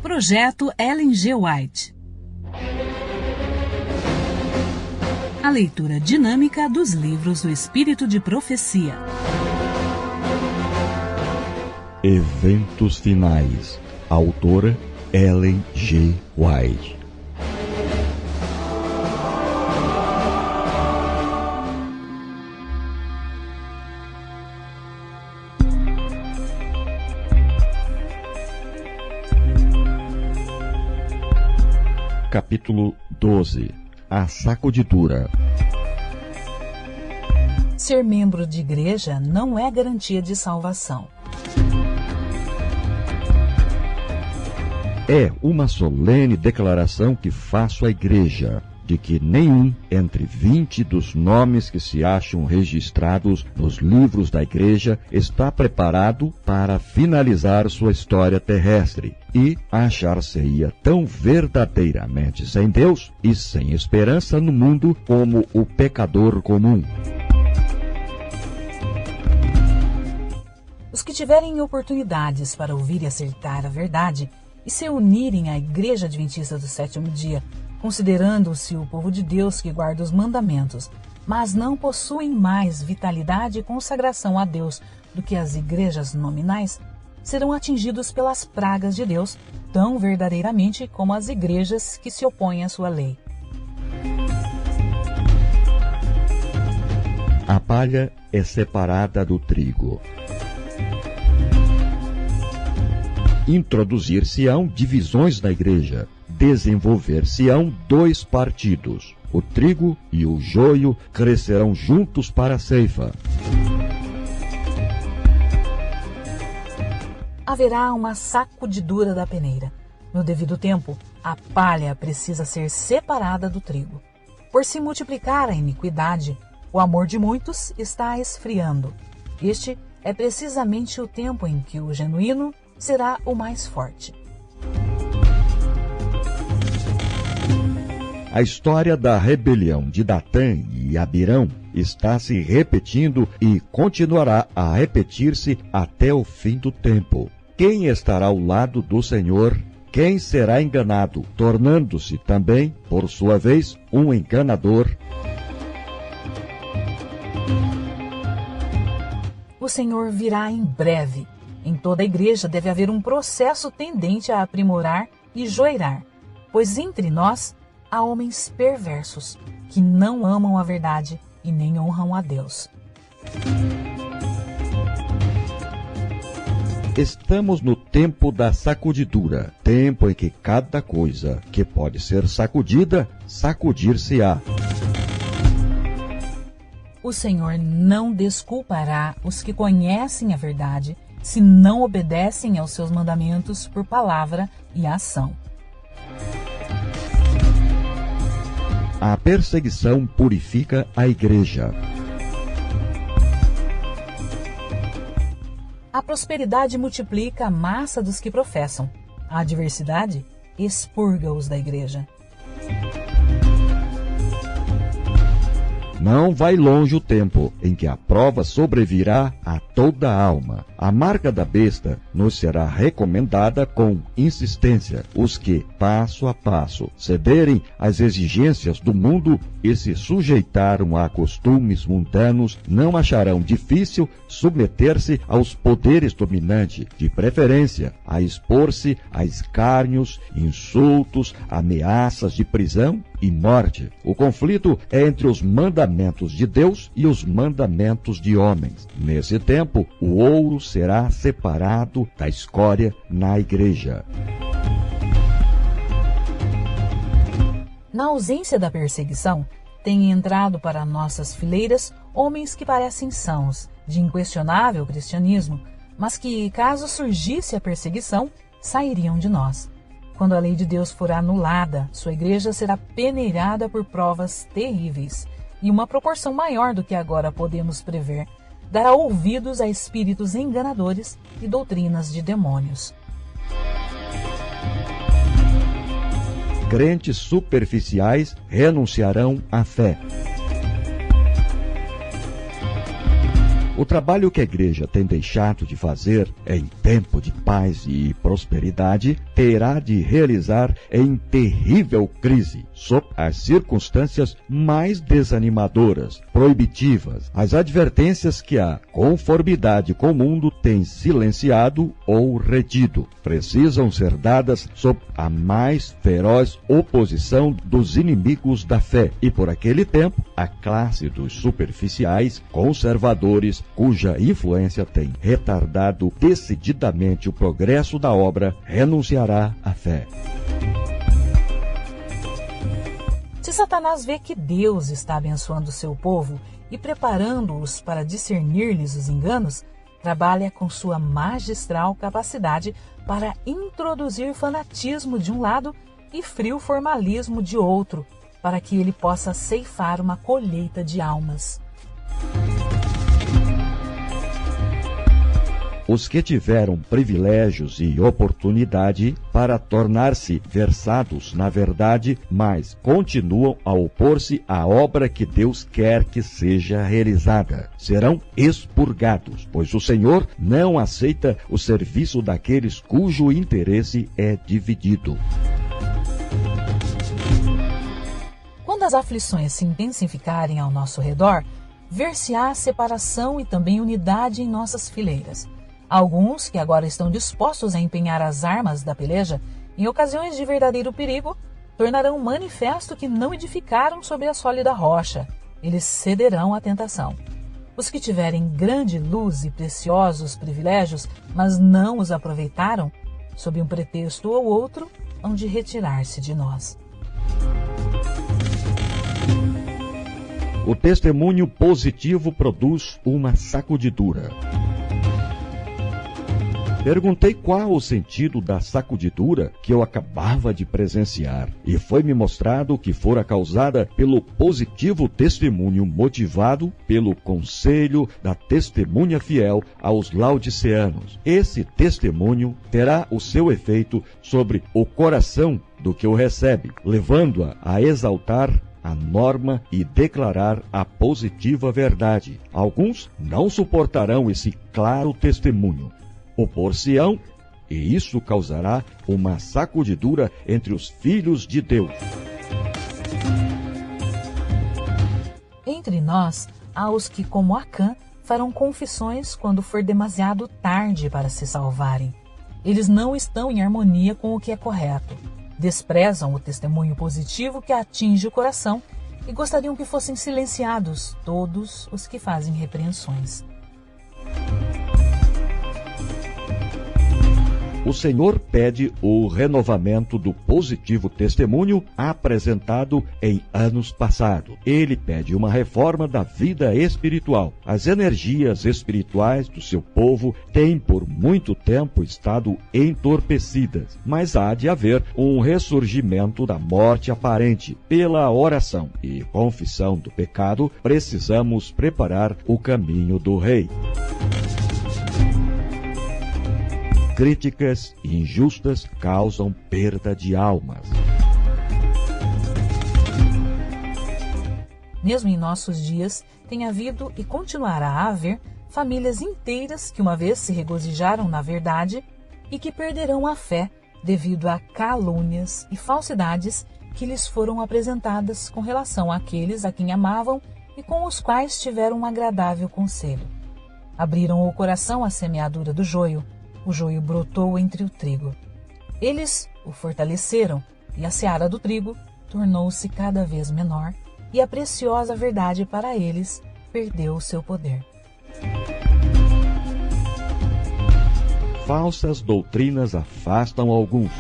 Projeto Ellen G. White. A leitura dinâmica dos livros do Espírito de Profecia. Eventos finais. Autora Ellen G. White. Capítulo 12. A sacudidura. Ser membro de igreja não é garantia de salvação. É uma solene declaração que faço à igreja, de que nenhum entre 20 dos nomes que se acham registrados nos livros da igreja está preparado para finalizar sua história terrestre e achar-se-ia tão verdadeiramente sem Deus e sem esperança no mundo como o pecador comum. Os que tiverem oportunidades para ouvir e acertar a verdade e se unirem à Igreja Adventista do Sétimo Dia, considerando-se o povo de Deus que guarda os mandamentos, mas não possuem mais vitalidade e consagração a Deus do que as igrejas nominais, serão atingidos pelas pragas de Deus, tão verdadeiramente como as igrejas que se opõem à sua lei. A palha é separada do trigo. Introduzir-se-ão divisões na igreja. Desenvolver-se-ão dois partidos. O trigo e o joio crescerão juntos para a ceifa. Haverá uma sacudidura da peneira. No devido tempo, a palha precisa ser separada do trigo. Por se multiplicar a iniquidade, o amor de muitos está esfriando. Este é precisamente o tempo em que o genuíno será o mais forte. A história da rebelião de Datã e Abirão está se repetindo e continuará a repetir-se até o fim do tempo. Quem estará ao lado do Senhor? Quem será enganado, tornando-se também, por sua vez, um enganador? O Senhor virá em breve. Em toda a igreja deve haver um processo tendente a aprimorar e joirar, pois entre nós há homens perversos, que não amam a verdade e nem honram a Deus. Estamos no tempo da sacudidura, tempo em que cada coisa que pode ser sacudida, sacudir-se-á. O Senhor não desculpará os que conhecem a verdade, se não obedecem aos seus mandamentos por palavra e ação. A perseguição purifica a igreja. A prosperidade multiplica a massa dos que professam. A adversidade expurga-os da igreja. Não vai longe o tempo em que a prova sobrevirá a toda a alma. A marca da besta nos será recomendada com insistência. Os que, passo a passo, cederem às exigências do mundo e se sujeitaram a costumes mundanos, não acharão difícil submeter-se aos poderes dominantes, de preferência a expor-se a escárnios, insultos, ameaças de prisão e morte. O conflito é entre os mandamentos de Deus e os mandamentos de homens. Nesse tempo, o ouro será separado da escória na igreja. Na ausência da perseguição, têm entrado para nossas fileiras homens que parecem sãos, de inquestionável cristianismo, mas que, caso surgisse a perseguição, sairiam de nós. Quando a lei de Deus for anulada, sua igreja será peneirada por provas terríveis, e uma proporção maior do que agora podemos prever dará ouvidos a espíritos enganadores e doutrinas de demônios. Crentes superficiais renunciarão à fé. O trabalho que a igreja tem deixado de fazer em tempo de paz e prosperidade terá de realizar em terrível crise, sob as circunstâncias mais desanimadoras, proibitivas, as advertências que a conformidade com o mundo tem silenciado ou retido. Precisam ser dadas sob a mais feroz oposição dos inimigos da fé e, por aquele tempo, a classe dos superficiais, conservadores, cuja influência tem retardado decididamente o progresso da obra, renunciará à fé. Se Satanás vê que Deus está abençoando seu povo e preparando-os para discernir-lhes os enganos, trabalha com sua magistral capacidade para introduzir fanatismo de um lado e frio formalismo de outro, para que ele possa ceifar uma colheita de almas. Os que tiveram privilégios e oportunidade para tornar-se versados na verdade, mas continuam a opor-se à obra que Deus quer que seja realizada, serão expurgados, pois o Senhor não aceita o serviço daqueles cujo interesse é dividido. Quando as aflições se intensificarem ao nosso redor, ver-se-á separação e também unidade em nossas fileiras. Alguns, que agora estão dispostos a empenhar as armas da peleja, em ocasiões de verdadeiro perigo, tornarão manifesto que não edificaram sobre a sólida rocha. Eles cederão à tentação. Os que tiverem grande luz e preciosos privilégios, mas não os aproveitaram, sob um pretexto ou outro, hão de retirar-se de nós. O testemunho positivo produz uma sacudidura. Perguntei qual o sentido da sacudidura que eu acabava de presenciar, e foi-me mostrado que fora causada pelo positivo testemunho motivado pelo conselho da testemunha fiel aos laodiceanos. Esse testemunho terá o seu efeito sobre o coração do que o recebe, levando-a a exaltar a norma e declarar a positiva verdade. Alguns não suportarão esse claro testemunho, opor-se-ão, e isso causará uma sacudidura entre os filhos de Deus. Entre nós, há os que, como Acã, farão confissões quando for demasiado tarde para se salvarem. Eles não estão em harmonia com o que é correto. Desprezam o testemunho positivo que atinge o coração e gostariam que fossem silenciados todos os que fazem repreensões. O Senhor pede o renovamento do positivo testemunho apresentado em anos passados. Ele pede uma reforma da vida espiritual. As energias espirituais do seu povo têm por muito tempo estado entorpecidas, mas há de haver um ressurgimento da morte aparente. Pela oração e confissão do pecado, precisamos preparar o caminho do Rei. Críticas injustas causam perda de almas. Mesmo em nossos dias, tem havido e continuará a haver famílias inteiras que uma vez se regozijaram na verdade e que perderão a fé devido a calúnias e falsidades que lhes foram apresentadas com relação àqueles a quem amavam e com os quais tiveram um agradável conselho. Abriram o coração à semeadura do joio. O joio brotou entre o trigo. Eles o fortaleceram, e a seara do trigo tornou-se cada vez menor, e a preciosa verdade para eles perdeu o seu poder. Falsas doutrinas afastam alguns.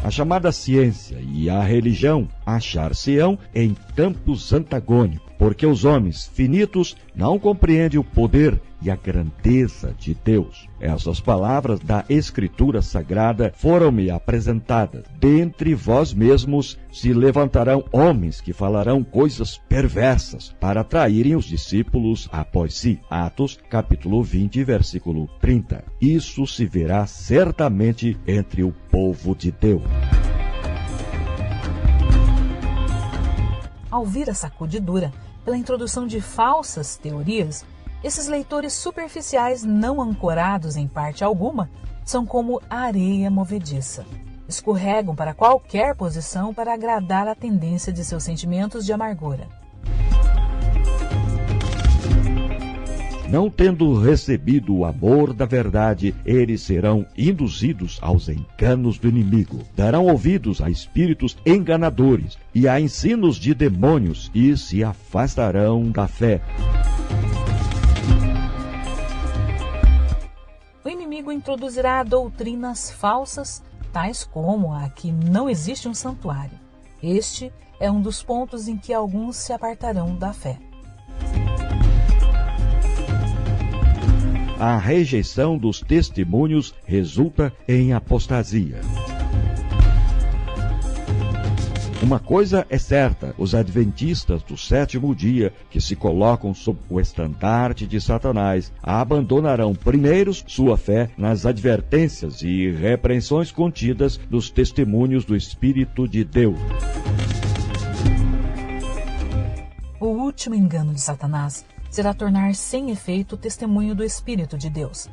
A chamada ciência e a religião achar-se-ão em campos antagônicos, porque os homens finitos não compreendem o poder e a grandeza de Deus. Essas palavras da Escritura Sagrada foram-me apresentadas. Dentre vós mesmos se levantarão homens que falarão coisas perversas para atraírem os discípulos após si. Atos, capítulo 20, versículo 30. Isso se verá certamente entre o povo de Deus. Ao vir a sacudidura, pela introdução de falsas teorias, esses leitores superficiais não ancorados em parte alguma são como areia movediça. Escorregam para qualquer posição para agradar a tendência de seus sentimentos de amargura. Não tendo recebido o amor da verdade, eles serão induzidos aos enganos do inimigo. Darão ouvidos a espíritos enganadores e a ensinos de demônios e se afastarão da fé. O inimigo introduzirá doutrinas falsas, tais como a que não existe um santuário. Este é um dos pontos em que alguns se apartarão da fé. A rejeição dos testemunhos resulta em apostasia. Uma coisa é certa, os adventistas do sétimo dia, que se colocam sob o estandarte de Satanás, abandonarão primeiro sua fé nas advertências e repreensões contidas nos testemunhos do Espírito de Deus. O último engano de Satanás será tornar sem efeito o testemunho do Espírito de Deus.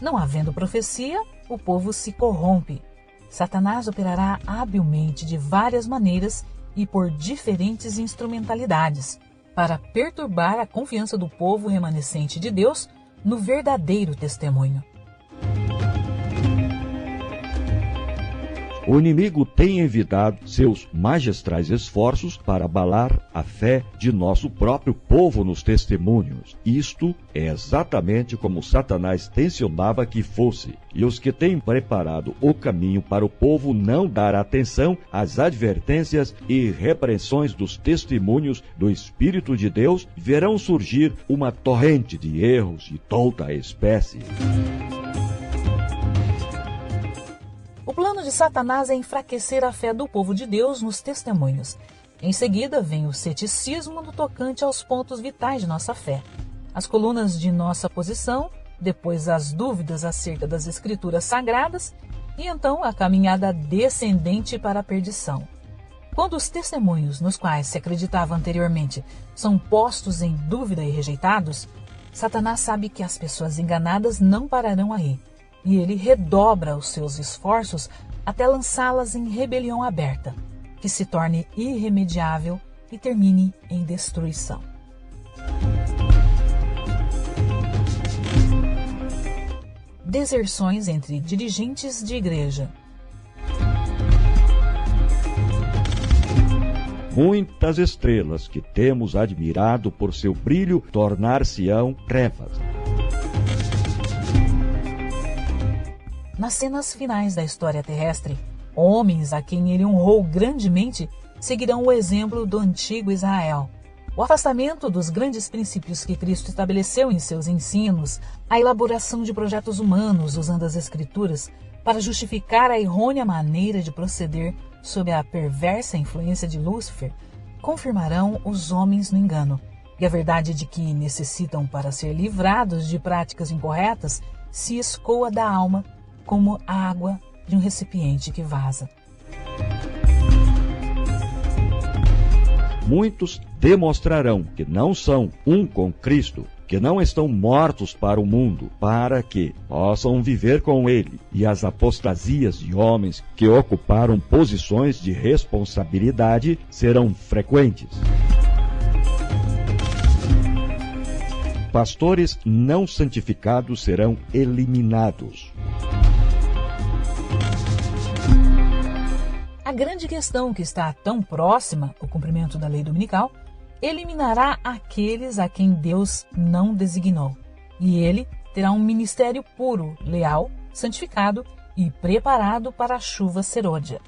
Não havendo profecia, o povo se corrompe. Satanás operará habilmente de várias maneiras e por diferentes instrumentalidades, para perturbar a confiança do povo remanescente de Deus no verdadeiro testemunho. O inimigo tem envidado seus magistrais esforços para abalar a fé de nosso próprio povo nos testemunhos. Isto é exatamente como Satanás tensionava que fosse. E os que têm preparado o caminho para o povo não dar atenção às advertências e repreensões dos testemunhos do Espírito de Deus, verão surgir uma torrente de erros de toda a espécie. O plano de Satanás é enfraquecer a fé do povo de Deus nos testemunhos. Em seguida, vem o ceticismo no tocante aos pontos vitais de nossa fé, as colunas de nossa posição, depois as dúvidas acerca das escrituras sagradas e então a caminhada descendente para a perdição. Quando os testemunhos nos quais se acreditava anteriormente são postos em dúvida e rejeitados, Satanás sabe que as pessoas enganadas não pararão aí. E ele redobra os seus esforços até lançá-las em rebelião aberta, que se torne irremediável e termine em destruição. Deserções entre dirigentes de igreja. Muitas estrelas que temos admirado por seu brilho tornar-se-ão trevas. Nas cenas finais da história terrestre, homens a quem ele honrou grandemente seguirão o exemplo do antigo Israel. O afastamento dos grandes princípios que Cristo estabeleceu em seus ensinos, a elaboração de projetos humanos usando as Escrituras para justificar a errônea maneira de proceder sob a perversa influência de Lúcifer, confirmarão os homens no engano. E a verdade de que necessitam para ser livrados de práticas incorretas se escoa da alma como a água de um recipiente que vaza. Muitos demonstrarão que não são um com Cristo, que não estão mortos para o mundo, para que possam viver com Ele, e as apostasias de homens que ocuparam posições de responsabilidade serão frequentes. Pastores não santificados serão eliminados. A grande questão que está tão próxima, o cumprimento da lei dominical, eliminará aqueles a quem Deus não designou. E ele terá um ministério puro, leal, santificado e preparado para a chuva serôdia.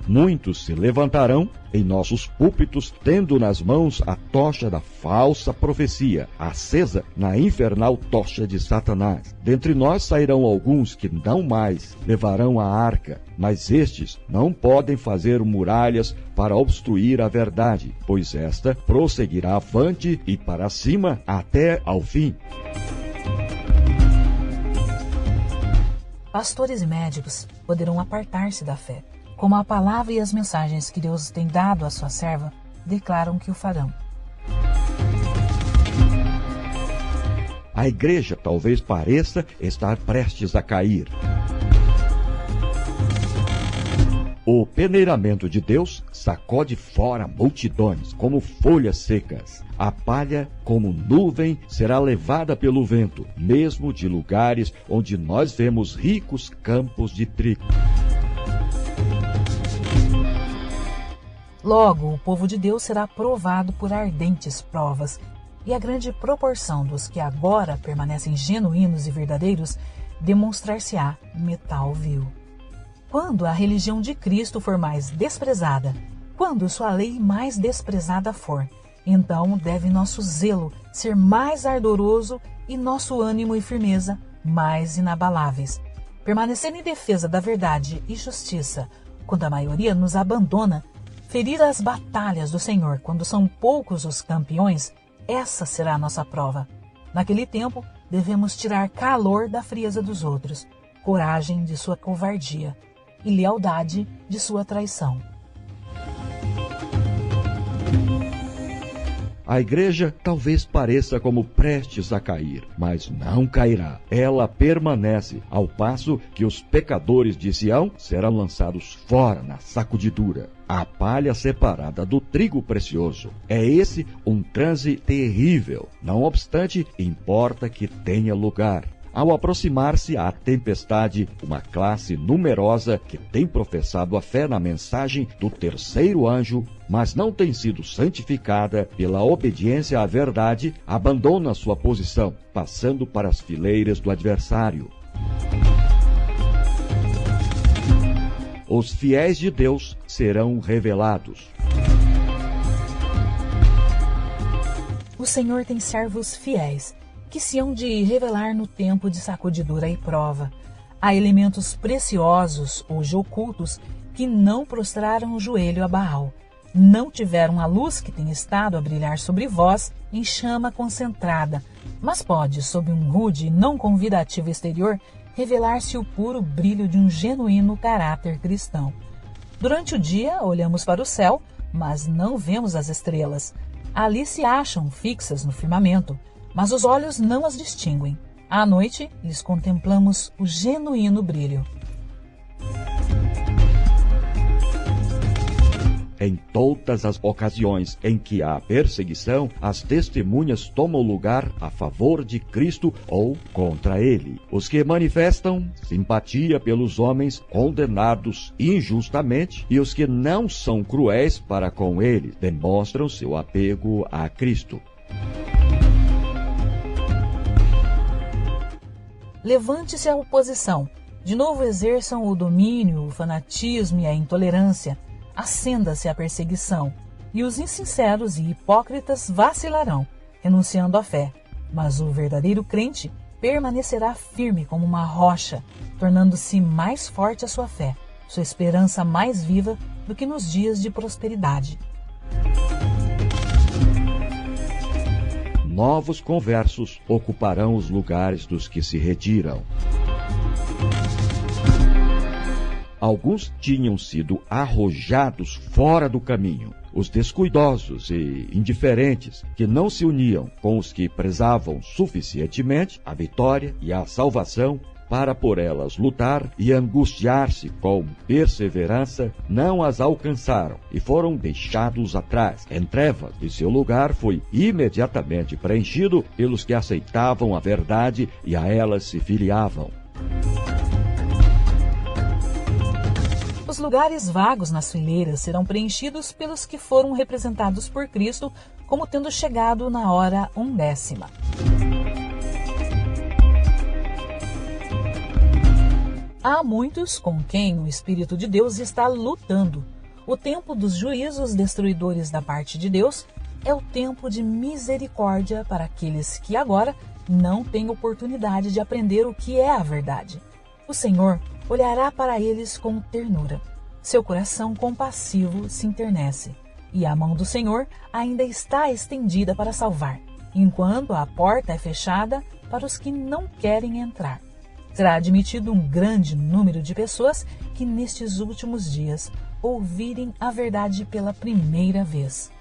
Muitos se levantarão em nossos púlpitos, tendo nas mãos a tocha da falsa profecia, acesa na infernal tocha de Satanás. Dentre nós sairão alguns que não mais levarão a arca, mas estes não podem fazer muralhas para obstruir a verdade, pois esta prosseguirá avante e para cima até ao fim. Pastores e médicos poderão apartar-se da fé, como a palavra e as mensagens que Deus tem dado à sua serva declaram que o farão. A igreja talvez pareça estar prestes a cair. O peneiramento de Deus sacode fora multidões como folhas secas. A palha, como nuvem, será levada pelo vento, mesmo de lugares onde nós vemos ricos campos de trigo. Logo, o povo de Deus será provado por ardentes provas, e a grande proporção dos que agora permanecem genuínos e verdadeiros demonstrar-se-á metal vil. Quando a religião de Cristo for mais desprezada, quando sua lei mais desprezada for, então deve nosso zelo ser mais ardoroso e nosso ânimo e firmeza mais inabaláveis. Permanecer em defesa da verdade e justiça, quando a maioria nos abandona, ferir as batalhas do Senhor quando são poucos os campeões, essa será a nossa prova. Naquele tempo, devemos tirar calor da frieza dos outros, coragem de sua covardia e lealdade de sua traição. A igreja talvez pareça como prestes a cair, mas não cairá. Ela permanece, ao passo que os pecadores de Sião serão lançados fora na sacudidura. A palha separada do trigo precioso. É esse um transe terrível. Não obstante, importa que tenha lugar. Ao aproximar-se à tempestade, uma classe numerosa que tem professado a fé na mensagem do terceiro anjo, mas não tem sido santificada pela obediência à verdade, abandona sua posição, passando para as fileiras do adversário. Os fiéis de Deus serão revelados. O Senhor tem servos fiéis, que se hão de revelar no tempo de sacudidura e prova. Há elementos preciosos, hoje ocultos, que não prostraram o joelho a Baal. Não tiveram a luz que tem estado a brilhar sobre vós em chama concentrada, mas pode, sob um rude e não convidativo exterior, revelar-se o puro brilho de um genuíno caráter cristão. Durante o dia, olhamos para o céu, mas não vemos as estrelas. Ali se acham fixas no firmamento, mas os olhos não as distinguem. À noite, lhes contemplamos o genuíno brilho. Em todas as ocasiões em que há perseguição, as testemunhas tomam lugar a favor de Cristo ou contra ele. Os que manifestam simpatia pelos homens condenados injustamente e os que não são cruéis para com ele demonstram seu apego a Cristo. Levante-se a oposição. De novo exerçam o domínio, o fanatismo e a intolerância. Acenda-se a perseguição. E os insinceros e hipócritas vacilarão, renunciando à fé. Mas o verdadeiro crente permanecerá firme como uma rocha, tornando-se mais forte a sua fé, sua esperança mais viva do que nos dias de prosperidade. Novos conversos ocuparão os lugares dos que se retiram. Alguns tinham sido arrojados fora do caminho. Os descuidosos e indiferentes, que não se uniam com os que prezavam suficientemente a vitória e a salvação para por elas lutar e angustiar-se com perseverança, não as alcançaram e foram deixados atrás, em trevas, e seu lugar foi imediatamente preenchido pelos que aceitavam a verdade e a elas se filiavam. Os lugares vagos nas fileiras serão preenchidos pelos que foram representados por Cristo como tendo chegado na hora 1/10. Há muitos com quem o Espírito de Deus está lutando. O tempo dos juízos destruidores da parte de Deus é o tempo de misericórdia para aqueles que agora não têm oportunidade de aprender o que é a verdade. O Senhor olhará para eles com ternura. Seu coração compassivo se enternece, e a mão do Senhor ainda está estendida para salvar, enquanto a porta é fechada para os que não querem entrar. será admitido um grande número de pessoas que nestes últimos dias ouvirem a verdade pela primeira vez.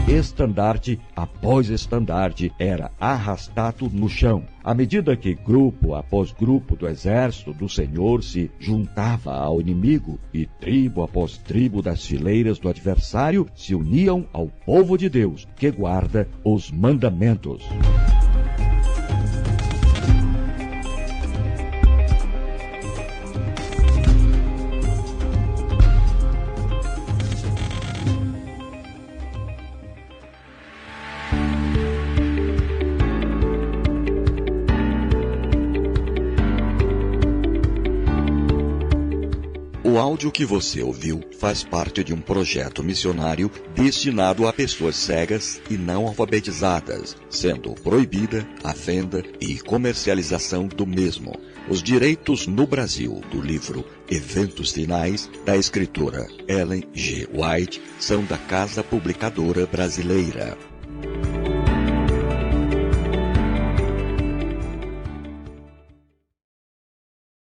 Estandarte após estandarte era arrastado no chão, à medida que grupo após grupo do exército do Senhor se juntava ao inimigo e tribo após tribo das fileiras do adversário se uniam ao povo de Deus, que guarda os mandamentos. O áudio que você ouviu faz parte de um projeto missionário destinado a pessoas cegas e não alfabetizadas, sendo proibida a venda e comercialização do mesmo. Os direitos no Brasil do livro Eventos Finais, da escritora Ellen G. White, são da Casa Publicadora Brasileira.